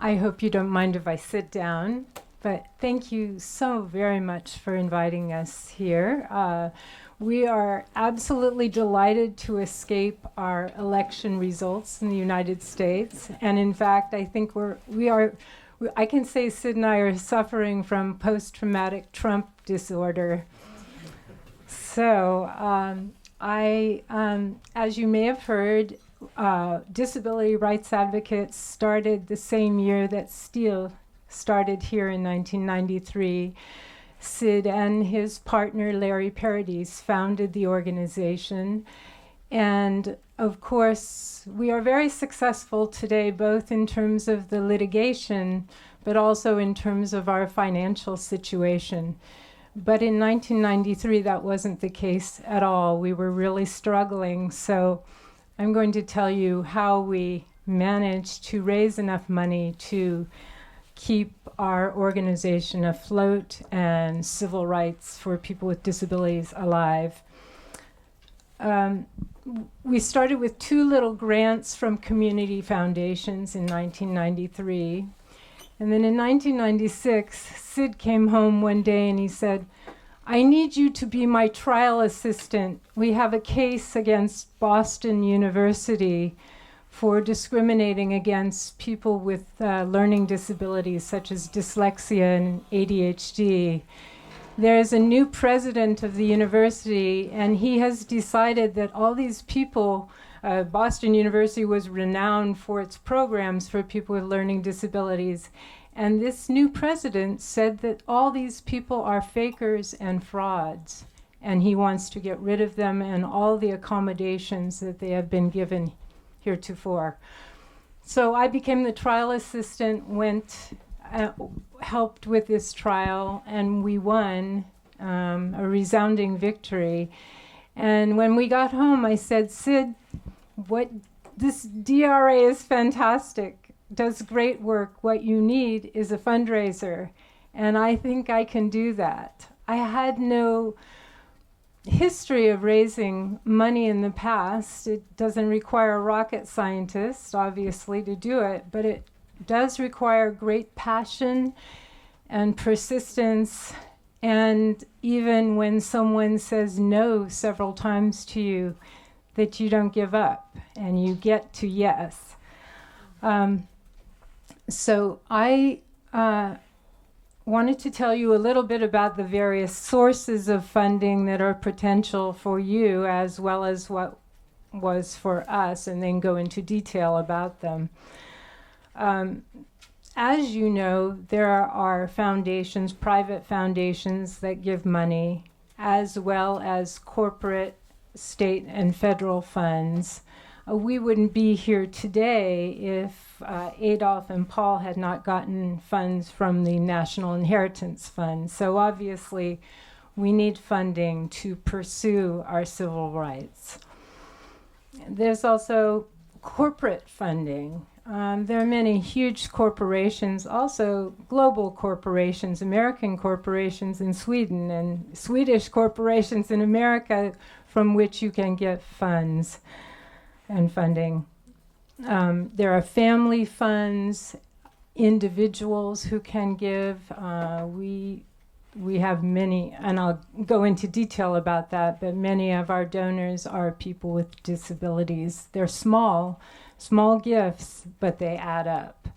I hope you don't mind if I sit down, but thank you so very much for inviting us here. We are absolutely delighted to escape our election results in the United States. And in fact, I think I can say Sid and I are suffering from post-traumatic Trump disorder. So as you may have heard, disability rights advocates started the same year that Steele started here in 1993. Sid and his partner Larry Paradis founded the organization. And of course, we are very successful today, both in terms of the litigation, but also in terms of our financial situation. But in 1993, that wasn't the case at all. We were really struggling. So I'm going to tell you how we managed to raise enough money to keep our organization afloat and civil rights for people with disabilities alive. We started with 2 little grants from community foundations in 1993. And then in 1996, Sid came home one day and he said, "I need you to be my trial assistant. We have a case against Boston University for discriminating against people with learning disabilities such as dyslexia and ADHD. There's a new president of the university, and he has decided that all these people, Boston University was renowned for its programs for people with learning disabilities, and this new president said that all these people are fakers and frauds, and he wants to get rid of them and all the accommodations that they have been given heretofore." So I became the trial assistant, helped with this trial, and we won a resounding victory. And when we got home, I said, "Sid, this DRA is fantastic, does great work. What you need is a fundraiser, and I think I can do that." I had no history of raising money in the past. It doesn't require a rocket scientist, obviously, to do it, but it does require great passion and persistence, and even when someone says no several times to you, that you don't give up and you get to yes. So I wanted to tell you a little bit about the various sources of funding that are potential for you, as well as what was for us, and then go into detail about them. As you know, there are foundations, private foundations that give money, as well as corporate, state, and federal funds. We wouldn't be here today if Adolf and Paul had not gotten funds from the National Inheritance Fund. So obviously, we need funding to pursue our civil rights. There's also corporate funding. There are many huge corporations, also global corporations, American corporations in Sweden, and Swedish corporations in America, from which you can get funds and funding. There are family funds, individuals who can give. We have many, and I'll go into detail about that, but many of our donors are people with disabilities. They're small gifts, but they add up.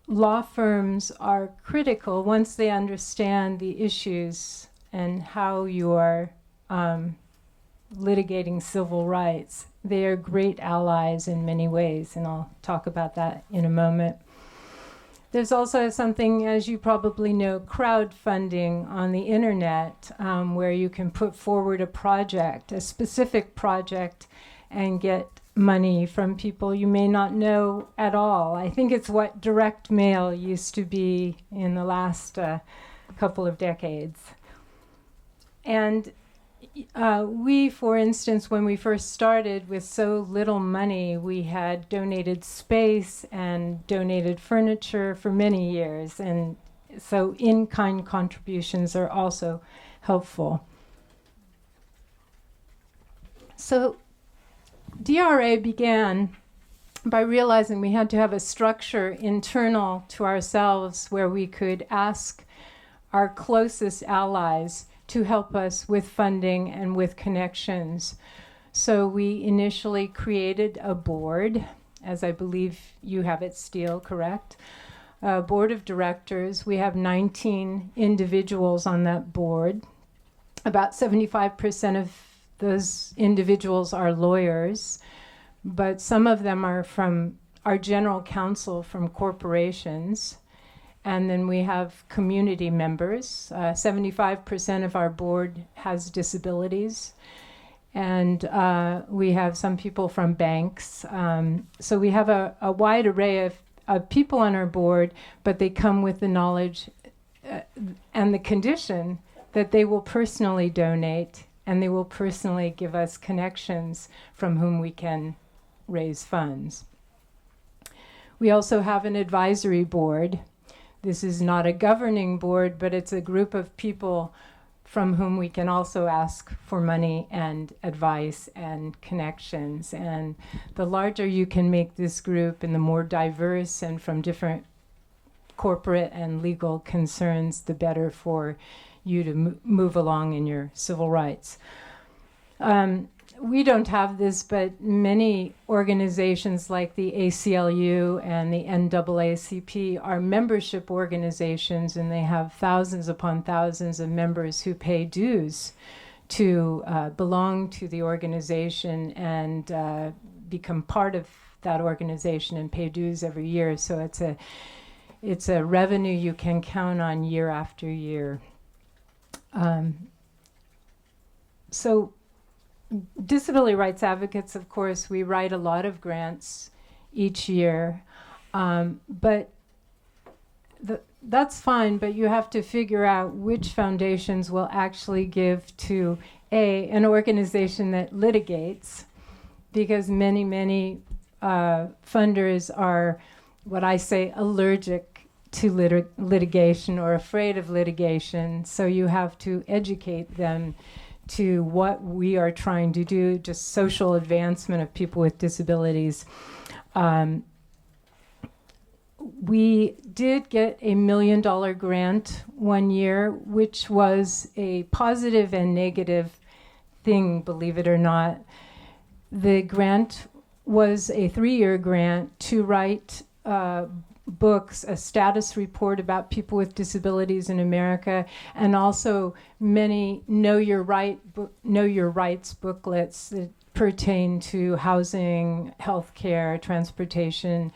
Law firms are critical once they understand the issues and how you are litigating civil rights. They are great allies in many ways, and I'll talk about that in a moment. There's also something, as you probably know, crowdfunding on the internet, where you can put forward a project, a specific project, and get money from people you may not know at all. I think it's what direct mail used to be in the last couple of decades. And we, for instance, when we first started with so little money, we had donated space and donated furniture for many years. And so in-kind contributions are also helpful. So DRA began by realizing we had to have a structure internal to ourselves where we could ask our closest allies to help us with funding and with connections. So we initially created a board, as I believe you have it, Steele, correct? A board of directors. We have 19 individuals on that board. About 75% of those individuals are lawyers, but some of them are from our general counsel from corporations. And then we have community members. 75% of our board has disabilities. And we have some people from banks. So we have a wide array of people on our board, but they come with the knowledge and the condition that they will personally donate and they will personally give us connections from whom we can raise funds. We also have an advisory board. This is not a governing board, but it's a group of people from whom we can also ask for money and advice and connections. And the larger you can make this group and the more diverse and from different corporate and legal concerns, the better for you to move along in your civil rights. We don't have this, but many organizations like the ACLU and the NAACP are membership organizations, and they have thousands upon thousands of members who pay dues to belong to the organization and become part of that organization and pay dues every year. So it's a revenue you can count on year after year. So disability rights advocates, of course, we write a lot of grants each year, but that's fine, but you have to figure out which foundations will actually give to an organization that litigates, because many funders are what I say allergic to litigation or afraid of litigation, so you have to educate them to what we are trying to do, just social advancement of people with disabilities. We did get a $1 million grant one year, which was a positive and negative thing, believe it or not. The grant was a 3-year grant to write books, a status report about people with disabilities in America, and also many Know Your Rights booklets that pertain to housing, healthcare, transportation,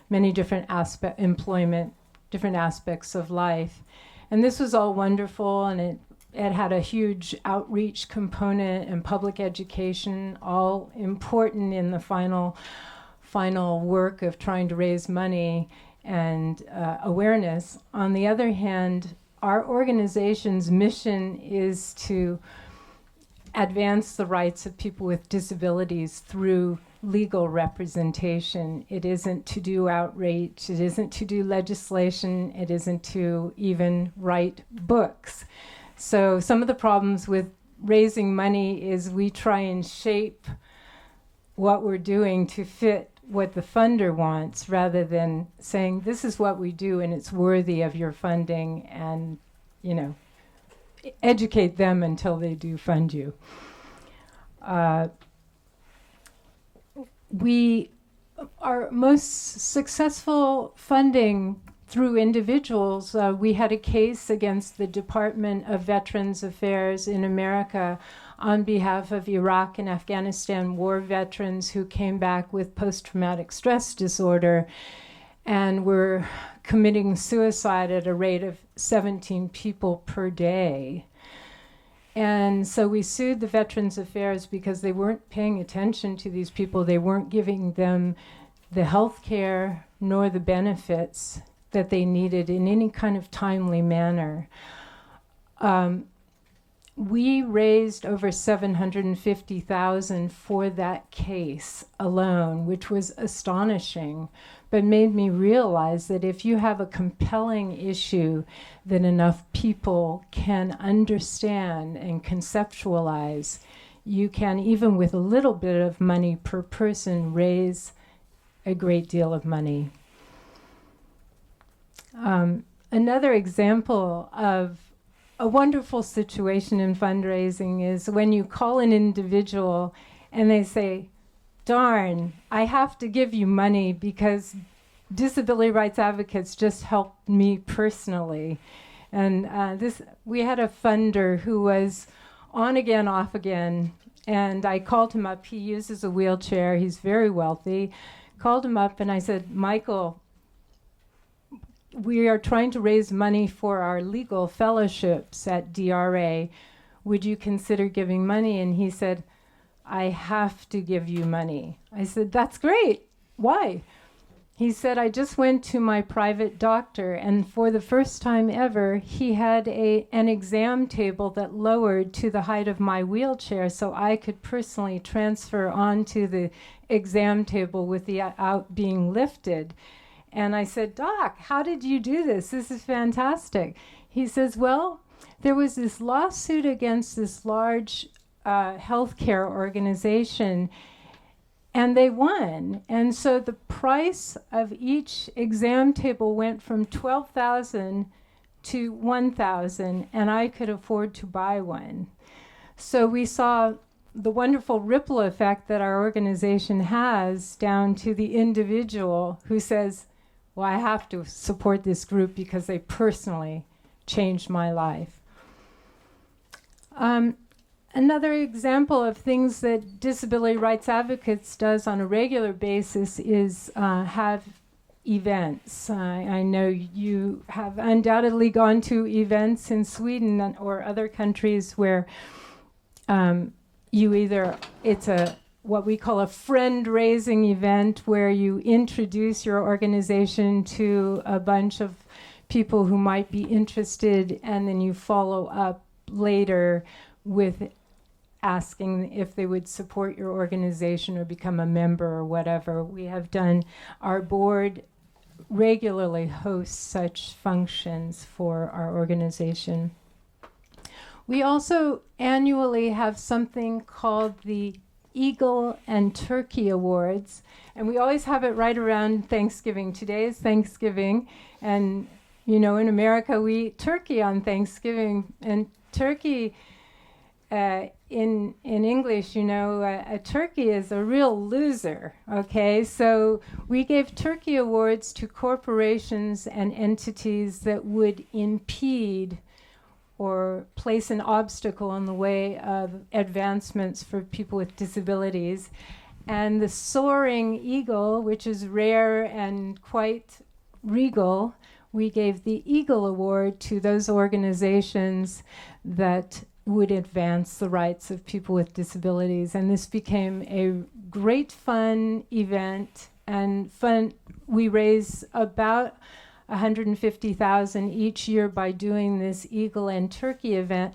many different employment, different aspects of life. And this was all wonderful, and it had a huge outreach component and public education, all important in the final work of trying to raise money and awareness. On the other hand, our organization's mission is to advance the rights of people with disabilities through legal representation. It isn't to do outreach, it isn't to do legislation, it isn't to even write books. So some of the problems with raising money is we try and shape what we're doing to fit what the funder wants, rather than saying, this is what we do and it's worthy of your funding, and, educate them until they do fund you. Our most successful funding through individuals, we had a case against the Department of Veterans Affairs in America on behalf of Iraq and Afghanistan war veterans who came back with post-traumatic stress disorder and were committing suicide at a rate of 17 people per day. And so we sued the Veterans Affairs because they weren't paying attention to these people. They weren't giving them the health care nor the benefits that they needed in any kind of timely manner. We raised over $750,000 for that case alone, which was astonishing, but made me realize that if you have a compelling issue that enough people can understand and conceptualize, you can, even with a little bit of money per person, raise a great deal of money. Another example of a wonderful situation in fundraising is when you call an individual and they say, darn, I have to give you money because disability rights advocates just helped me personally. And we had a funder who was on again, off again, and I called him up. He uses a wheelchair. He's very wealthy. Called him up and I said, Michael, we are trying to raise money for our legal fellowships at DRA. Would you consider giving money? And he said, I have to give you money. I said, that's great. Why? He said, I just went to my private doctor, and for the first time ever, he had an exam table that lowered to the height of my wheelchair so I could personally transfer onto the exam table without being lifted. And I said, Doc, how did you do this? This is fantastic. He says, well, there was this lawsuit against this large healthcare organization, and they won. And so the price of each exam table went from $12,000 to $1,000, and I could afford to buy one. So we saw the wonderful ripple effect that our organization has down to the individual who says, well, I have to support this group because they personally changed my life. Another example of things that disability rights advocates does on a regular basis is have events. I know you have undoubtedly gone to events in Sweden or other countries where it's what we call a friend-raising event where you introduce your organization to a bunch of people who might be interested, and then you follow up later with asking if they would support your organization or become a member or whatever. We have done, our board regularly hosts such functions for our organization. We also annually have something called the Eagle and Turkey Awards, and we always have it right around Thanksgiving. Today is Thanksgiving, and you know, in America we eat turkey on Thanksgiving, and turkey in English, you know, a turkey is a real loser, okay? So we gave turkey awards to corporations and entities that would impede or place an obstacle in the way of advancements for people with disabilities. And the soaring eagle, which is rare and quite regal, we gave the Eagle Award to those organizations that would advance the rights of people with disabilities. And this became a great fun event, and we raise about $150,000 each year by doing this Eagle and Turkey event.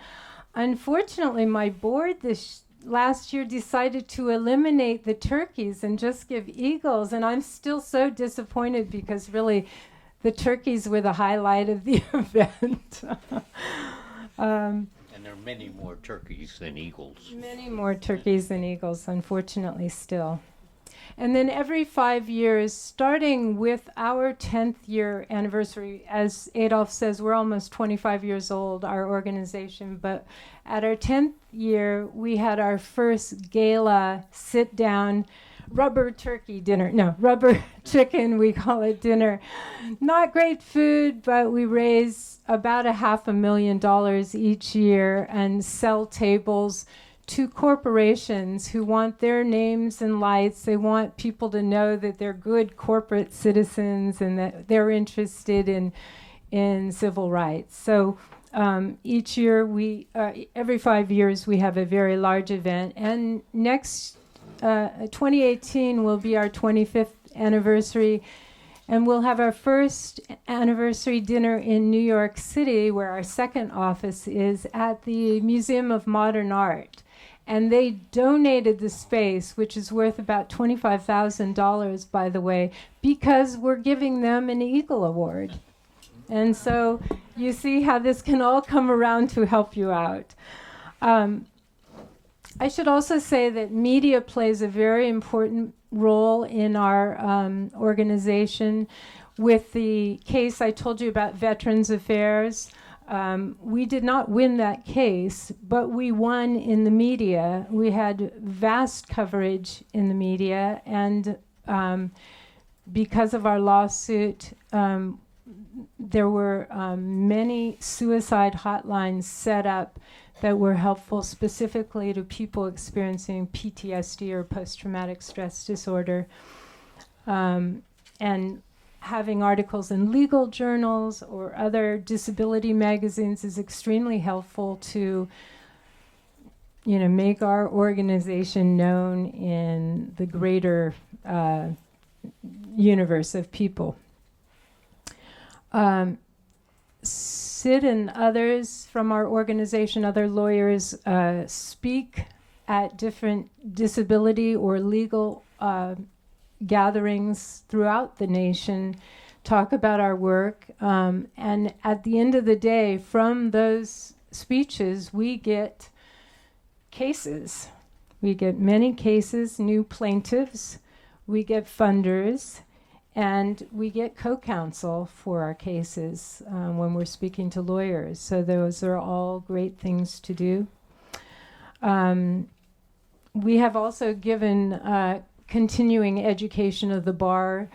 Unfortunately, my board this last year decided to eliminate the turkeys and just give eagles, and I'm still so disappointed because really the turkeys were the highlight of the event. And there are many more turkeys than eagles. Many more turkeys than eagles, unfortunately, still. And then every 5 years, starting with our 10th year anniversary, as Adolf says, we're almost 25 years old, our organization, but at our 10th year, we had our first gala sit-down rubber turkey dinner. No, rubber chicken, we call it dinner. Not great food, but we raise about $500,000 each year and sell tables to corporations who want their names and lights. They want people to know that they're good corporate citizens and that they're interested in civil rights. So each year, every 5 years, we have a very large event. And next 2018 will be our 25th anniversary, and we'll have our first anniversary dinner in New York City, where our second office is, at the Museum of Modern Art. And they donated the space, which is worth about $25,000, by the way, because we're giving them an Eagle Award. And so you see how this can all come around to help you out. I should also say that media plays a very important role in our organization. With the case I told you about Veterans Affairs, we did not win that case, but we won in the media. We had vast coverage in the media, and because of our lawsuit, there were many suicide hotlines set up that were helpful specifically to people experiencing PTSD or post-traumatic stress disorder. And having articles in legal journals or other disability magazines is extremely helpful to, make our organization known in the greater universe of people. Sid and others from our organization, other lawyers, speak at different disability or legal gatherings throughout the nation, talk about our work, and at the end of the day, from those speeches, we get cases. We get many cases, new plaintiffs, we get funders, and we get co-counsel for our cases when we're speaking to lawyers. So those are all great things to do. We have also given continuing education of the bar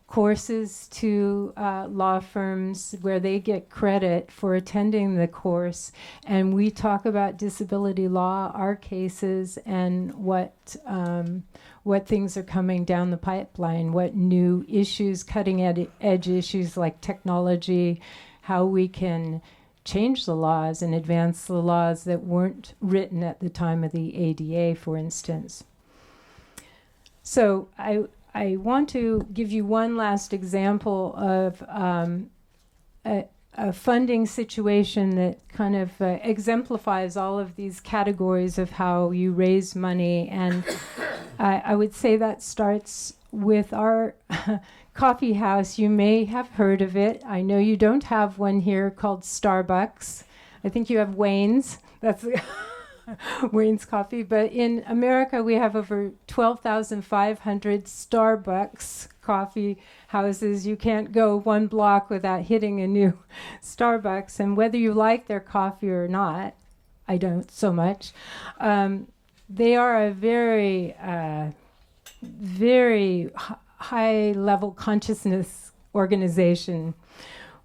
courses to law firms where they get credit for attending the course. And we talk about disability law, our cases, and what things are coming down the pipeline, what new issues, cutting edge issues like technology, how we can change the laws and advance the laws that weren't written at the time of the ADA, for instance. So I want to give you one last example of a funding situation that kind of exemplifies all of these categories of how you raise money. And I would say that starts with our coffee house. You may have heard of it. I know you don't have one here called Starbucks. I think you have Wayne's. That's Wayne's Coffee. But in America, we have over 12,500 Starbucks coffee houses. You can't go one block without hitting a new Starbucks. And whether you like their coffee or not, I don't so much, they are a very, very high-level consciousness organization.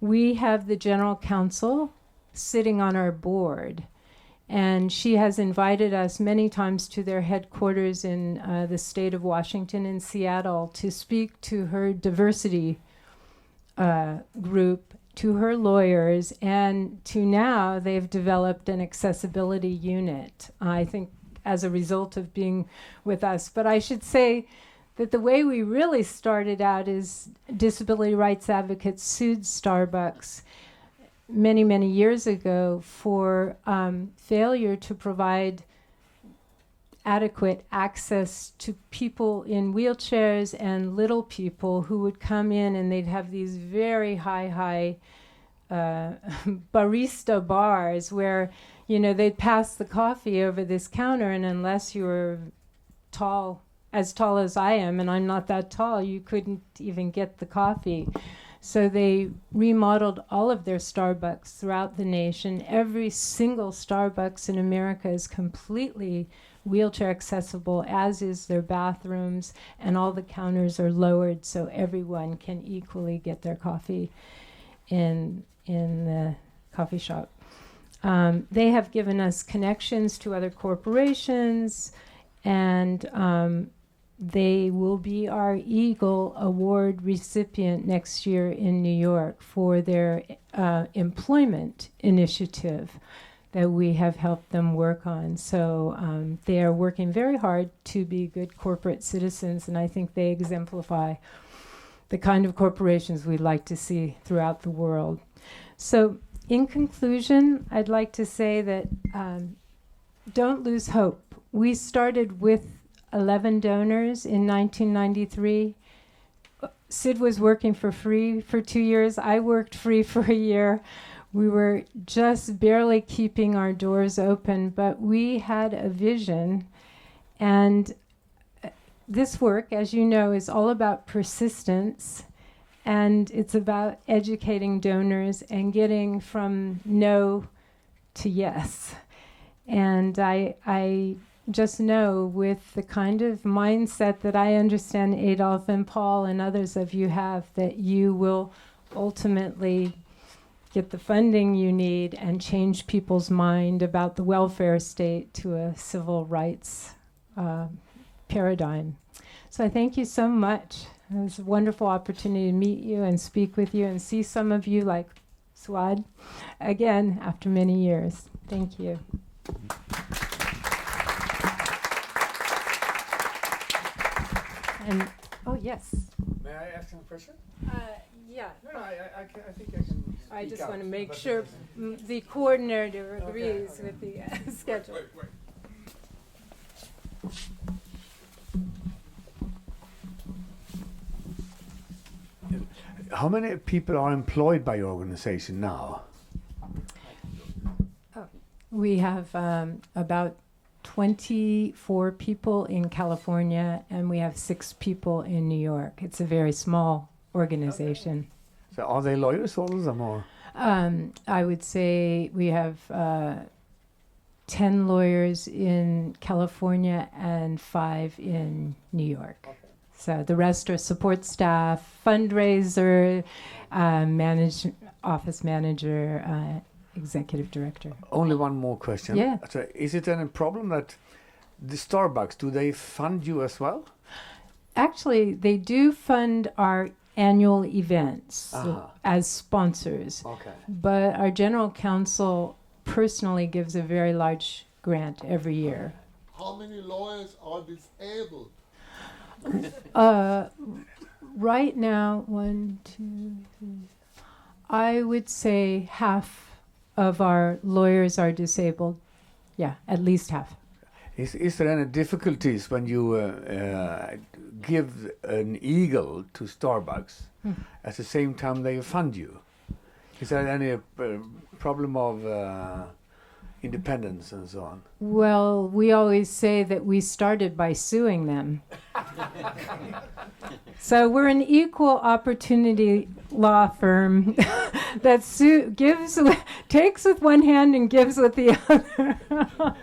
We have the general counsel sitting on our board, and she has invited us many times to their headquarters in the state of Washington in Seattle to speak to her diversity group, to her lawyers, and to now they've developed an accessibility unit, I think, as a result of being with us. But I should say that the way we really started out is disability rights advocates sued Starbucks many, many years ago for failure to provide adequate access to people in wheelchairs and little people who would come in, and they'd have these very high barista bars where, they'd pass the coffee over this counter, and unless you were as tall as I am, and I'm not that tall, you couldn't even get the coffee. So they remodeled all of their Starbucks throughout the nation. Every single Starbucks in America is completely wheelchair accessible, as is their bathrooms, and all the counters are lowered so everyone can equally get their coffee in the coffee shop. They have given us connections to other corporations, and they will be our Eagle Award recipient next year in New York for their employment initiative that we have helped them work on. So they are working very hard to be good corporate citizens, and I think they exemplify the kind of corporations we'd like to see throughout the world. So in conclusion, I'd like to say that don't lose hope. We started with 11 donors in 1993. Sid was working for free for 2 years. I worked free for a year. We were just barely keeping our doors open, but we had a vision. And this work, as you know, is all about persistence. And it's about educating donors and getting from no to yes. And I just know with the kind of mindset that I understand Adolf and Paul and others of you have, that you will ultimately get the funding you need and change people's mind about the welfare state to a civil rights paradigm. So I thank you so much. It was a wonderful opportunity to meet you and speak with you and see some of you like Swad again after many years. Thank you. And, oh, yes. May I ask him a question? Yeah. No, I think I can. I just out, want to make but sure the coordinator agrees with the schedule. Wait. How many people are employed by your organization now? We have about 24 people in California, and we have 6 people in New York. It's a very small organization. So are they lawyers, all of them, or? I would say we have 10 lawyers in California and 5 in New York. Okay. So the rest are support staff, fundraiser, office manager, executive director. Only one more question. Yeah. So is it any problem that the Starbucks, do they fund you as well? Actually, they do fund our annual events as sponsors. Okay. But our general counsel personally gives a very large grant every year. How many lawyers are disabled? Right now, 1, 2, 3, I would say half of our lawyers are disabled. Yeah, at least half. Is there any difficulties when you give an eagle to Starbucks at the same time they fund you? Is there any problem of independence and so on? Well, we always say that we started by suing them. So we're an equal opportunity law firm that takes with one hand and gives with the other.